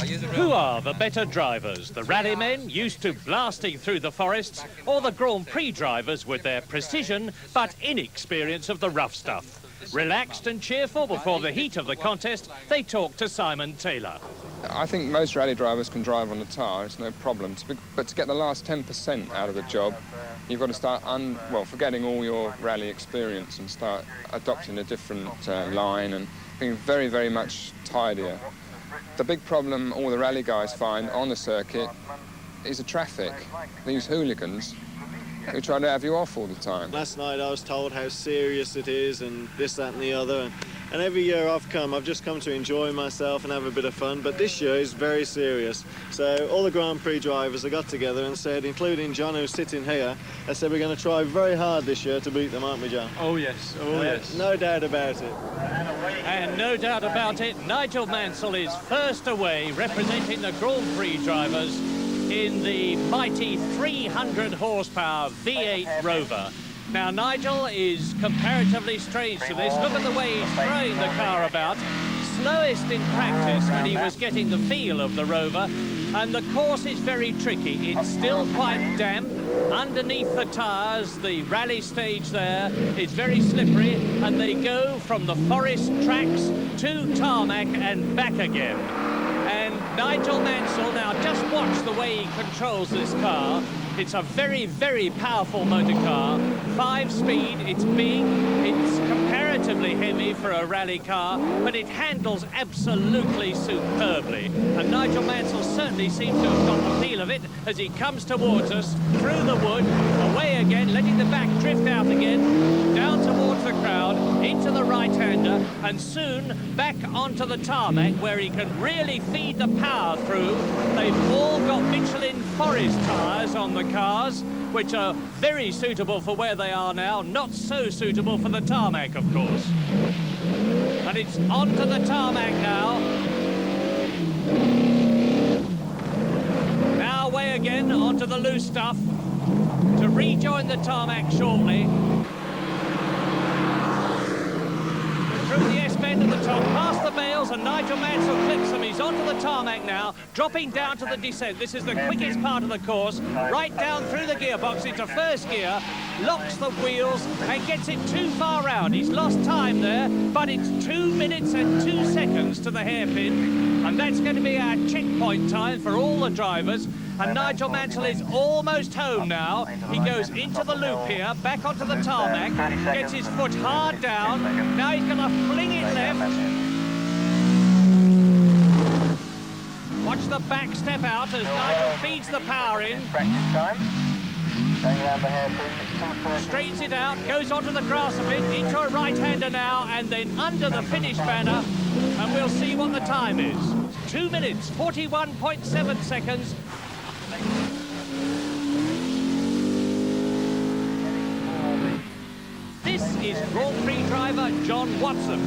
Who are the better drivers, the rallymen used to blasting through the forests, or the Grand Prix drivers with their precision but inexperience of the rough stuff? Relaxed and cheerful before the heat of the contest, they talk to Simon Taylor. I think most rally drivers can drive on the tar, it's no problem. But to get the last 10% out of the job, you've got to start, forgetting all your rally experience and start adopting a different line and being very, very much tidier. The big problem all the rally guys find on the circuit is the traffic. These hooligans who try to have you off all the time. Last night I was told how serious it is and this, that and the other. And every year I've just come to enjoy myself and have a bit of fun. But this year is very serious. So all the Grand Prix drivers, I got together and said, including John who's sitting here, I said we're going to try very hard this year to beat them, aren't we, John? Oh yes, oh yes. No doubt about it. And no doubt about it, Nigel Mansell is first away representing the Grand Prix drivers in the mighty 300 horsepower V8 Rover. Now Nigel is comparatively strange to this. Look at the way he's throwing the car about. Slowest in practice when he was getting the feel of the Rover. And the course is very tricky. It's still quite damp. Underneath the tyres, the rally stage there is very slippery, and they go from the forest tracks to tarmac and back again. And Nigel Mansell, now just watch the way he controls this car. It's a very, very powerful motor car. 5-speed, it's big, it's comparatively heavy for a rally car, but it handles absolutely superbly. And Nigel Mansell certainly seems to have got the feel of it as he comes towards us, through the wood, away again, letting the back drift out again, down towards the crowd, into the right-hander, and soon back onto the tarmac where he can really feed the power through. They've all got Michelin Forest tyres on the cars, which are very suitable for where they are now, not so suitable for the tarmac, of course. And it's onto the tarmac now. Now away again onto the loose stuff to rejoin the tarmac shortly. Through the S-bend at the top, past the bales, and Nigel Mansell clips them. He's onto the tarmac now, dropping down to the descent. This is the quickest part of the course, right down through the gearbox into first gear, locks the wheels and gets it too far round. He's lost time there, but it's 2 minutes and 2 seconds to the hairpin, and that's going to be our checkpoint time for all the drivers. And Nigel Mansell is almost home now. He goes into the loop here, back onto the tarmac, gets his foot hard down. Now he's going to fling it left. Watch the back step out as Nigel feeds the power in. Straightens it out, goes onto the grass a bit, into a right-hander now, and then under the finish banner, and we'll see what the time is. 2 minutes, 41.7 seconds. This is Grand Prix driver John Watson.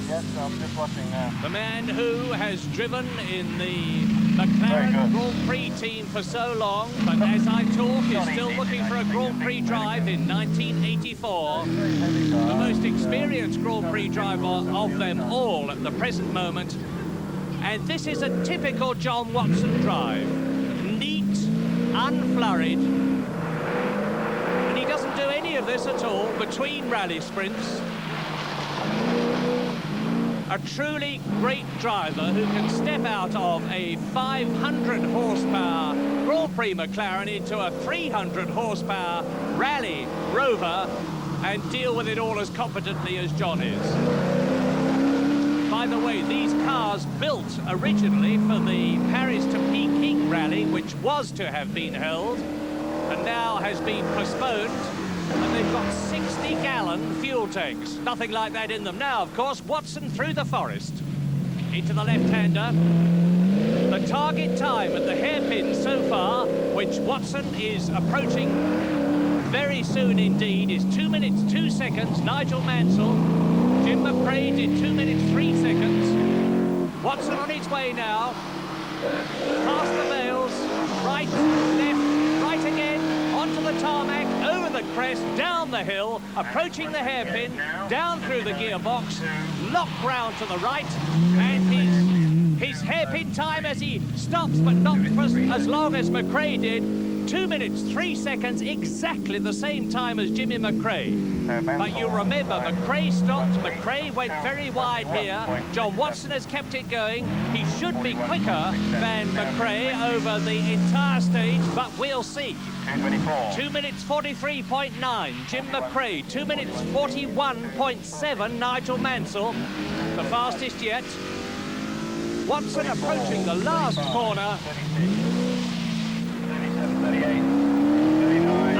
Yes, I'm just watching now. The man who has driven in the McRae Grand Prix team for so long, but as I talk is still looking for a Grand Prix drive in 1984. The most experienced Grand Prix driver of them all at the present moment. And this is a typical John Watson drive. Neat, unflurried. And he doesn't do any of this at all between rally sprints. A truly great driver who can step out of a 500 horsepower Grand Prix McLaren into a 300 horsepower rally Rover and deal with it all as competently as John is. By the way, these cars built originally for the Paris to Peking rally, which was to have been held, and now has been postponed, and they've got 60-gallon fuel tanks. Nothing like that in them. Now, of course, Watson through the forest. Into the left-hander. The target time at the hairpin so far, which Watson is approaching very soon indeed, is 2 minutes, 2 seconds. Nigel Mansell. Jim McRae did 2 minutes, 3 seconds. Watson on his way now. Past the bales, right, left, right again, onto the tarmac, over the crest, down the hill, approaching the hairpin, down through the gearbox, lock round to the right, and same time as he stops, but not for as long as McRae did. 2 minutes, 3 seconds, exactly the same time as Jimmy McRae. But you remember, McRae stopped, McRae went very wide here. John Watson has kept it going. He should be quicker than McRae over the entire stage, but we'll see. 2 minutes 43.9, Jim McRae. 2 minutes 41.7, Nigel Mansell, the fastest yet. Watson approaching the last corner.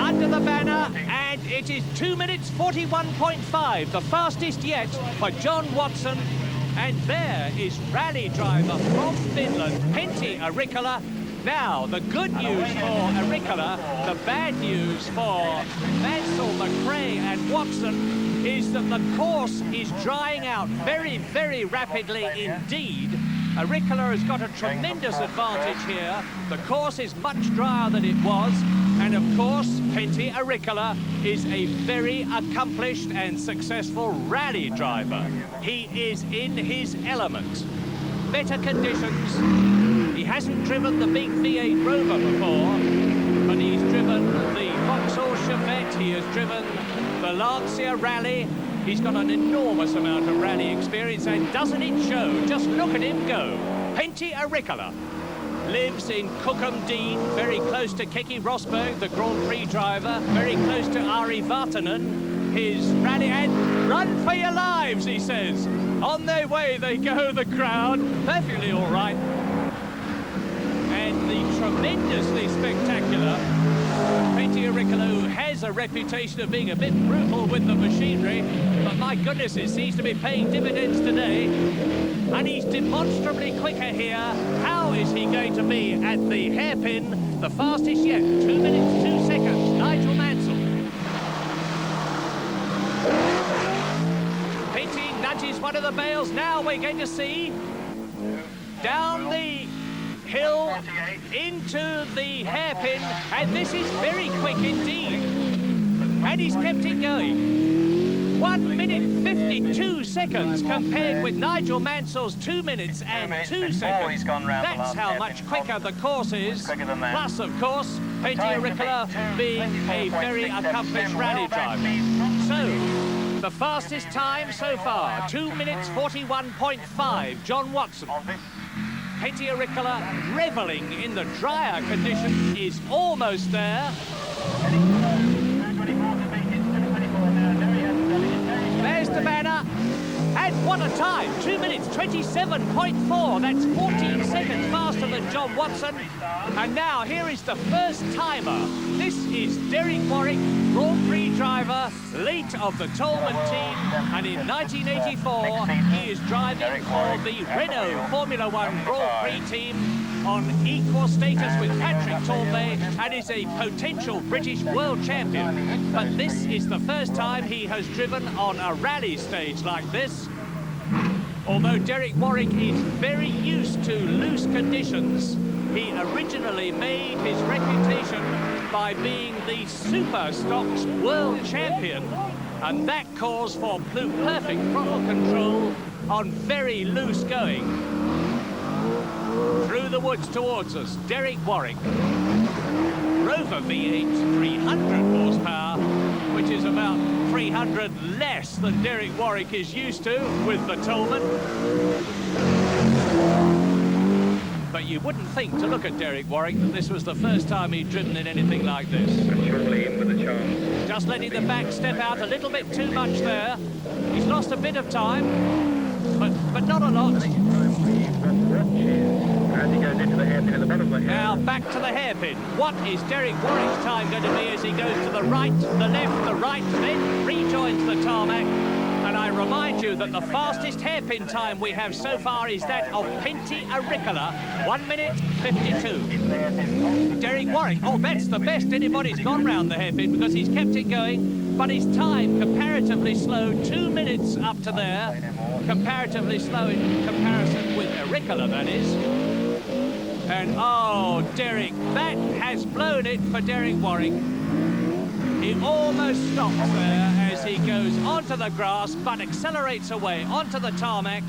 Under the banner, and it is 2 minutes 41.5, the fastest yet for John Watson. And there is rally driver from Finland, Pentti Arikkala. Now, the good news for Arikkala, the bad news for Mansell, McRae and Watson is that the course is drying out very, very rapidly indeed. Arikkala has got a tremendous advantage here. The course is much drier than it was. And of course, Pentti Arikkala is a very accomplished and successful rally driver. He is in his element. Better conditions. He hasn't driven the big V8 Rover before, but he's driven the Vauxhall Chevette. He has driven the Lancia Rally. He's got an enormous amount of rally experience, and doesn't it show? Just look at him go. Pentti Arikkala lives in Cookham Dean, very close to Keke Rosberg, the Grand Prix driver, very close to Ari Vatanen, his rally, and run for your lives, he says. On their way they go, the crowd, perfectly all right. And the tremendously spectacular Pentti Arikkala, who has a reputation of being a bit brutal with the machinery, but my goodness, it seems to be paying dividends today. And he's demonstrably quicker here. How is he going to be at the hairpin? The fastest yet, 2 minutes, 2 seconds, Nigel Mansell. Pentti nudges one of the bales. Now we're going to see down the hill into the hairpin, and this is very quick indeed. And he's kept it going. 1 minute 52 seconds compared with Nigel Mansell's 2 minutes and 2 seconds. That's how much quicker the course is. Plus, of course, Pentti Arikkala being a very accomplished rally driver. So, the fastest time so far, 2 minutes 41.5, John Watson. Pentti Arikkala, revelling in the drier condition, is almost there. There's the banner. And what a time, 2 minutes 27.4. That's 14 seconds faster than John Watson. And now here is the first timer. This is Derek Warwick, Grand Prix driver, late of the Tolman team. And in 1984, he is driving for the Renault Formula One Grand Prix team on equal status with Patrick Tambay, and is a potential British world champion. But this is the first time he has driven on a rally stage like this. Although Derek Warwick is very used to loose conditions, he originally made his reputation by being the Super Stocks world champion, and that calls for perfect throttle control on very loose going. Through the woods towards us, Derek Warwick. Rover V8, 300 horsepower, which is about 300 less than Derek Warwick is used to with the Tolman. But you wouldn't think, to look at Derek Warwick, that this was the first time he'd driven in anything like this. Surely in with a chance. Just letting the back step out a little bit too much there. He's lost a bit of time, but not a lot. As he goes into the hairpin at the bottom of the Now back to the hairpin. What is Derek Warwick's time going to be as he goes to the right, the left, the right, then rejoins the tarmac? And I remind you that the fastest hairpin time we have so far is that of Pentti Arikkala, 1 minute 52. Derek Warwick, oh, that's the best anybody's gone round the hairpin because he's kept it going, but his time comparatively slow, 2 minutes up to there, comparatively slow in comparison with Arikkala, that is. And oh, Derek, that has blown it for Derek Warwick. He almost stops there as he goes onto the grass, but accelerates away onto the tarmac.